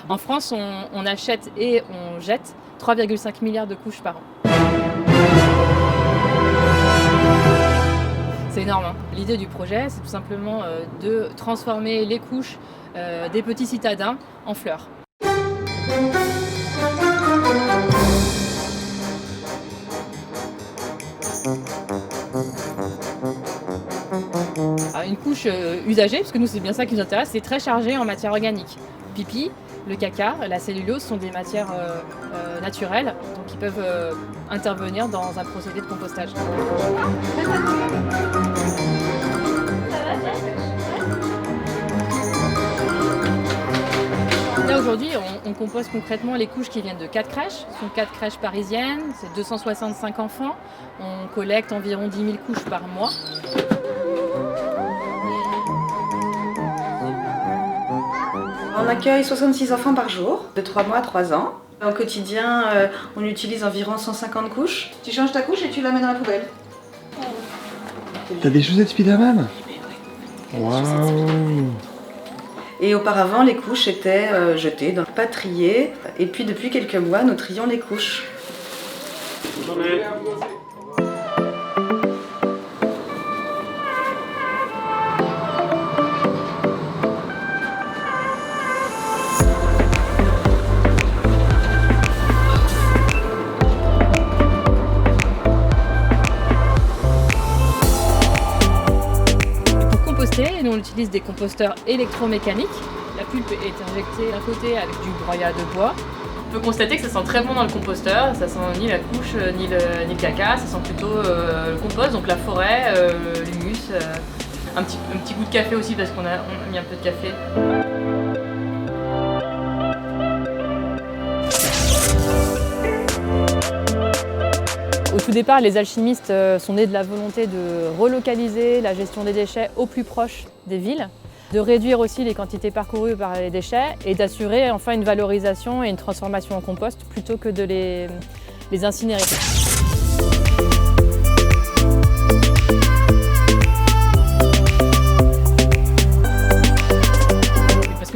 En France, on achète et on jette 3,5 milliards de couches par an. C'est énorme, hein. L'idée du projet, c'est tout simplement de transformer les couches des petits citadins en fleurs. Alors, une couche usagée, parce que nous c'est bien ça qui nous intéresse, c'est très chargé en matière organique. Pipi, le caca, la cellulose sont des matières naturelles, donc qui peuvent intervenir dans un procédé de compostage. Là aujourd'hui, on compose concrètement les couches qui viennent de 4 crèches. Ce sont 4 crèches parisiennes, c'est 265 enfants. On collecte environ 10 000 couches par mois. On accueille 66 enfants par jour, de 3 mois à 3 ans. Au quotidien, on utilise environ 150 couches. Tu changes ta couche et tu la mets dans la poubelle. T'as des chaussettes Spiderman? Waouh! Et auparavant, les couches étaient jetées, donc pas triées. Et puis depuis quelques mois, nous trions les couches. Nous on utilise des composteurs électromécaniques. La pulpe est injectée d'un côté avec du broyat de bois. On peut constater que ça sent très bon dans le composteur, ça sent ni la couche ni le caca, ça sent plutôt le compost, donc la forêt, l'humus, un petit goût de café aussi parce qu'on a mis un peu de café. Au tout départ, les alchimistes sont nés de la volonté de relocaliser la gestion des déchets au plus proche des villes, de réduire aussi les quantités parcourues par les déchets et d'assurer enfin une valorisation et une transformation en compost plutôt que de les incinérer.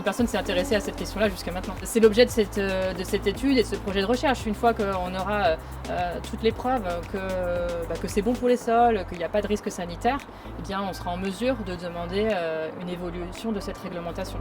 Personne ne s'est intéressé à cette question-là jusqu'à maintenant. C'est l'objet de cette étude et de ce projet de recherche. Une fois qu'on aura toutes les preuves que c'est bon pour les sols, qu'il n'y a pas de risque sanitaire, eh bien, on sera en mesure de demander une évolution de cette réglementation.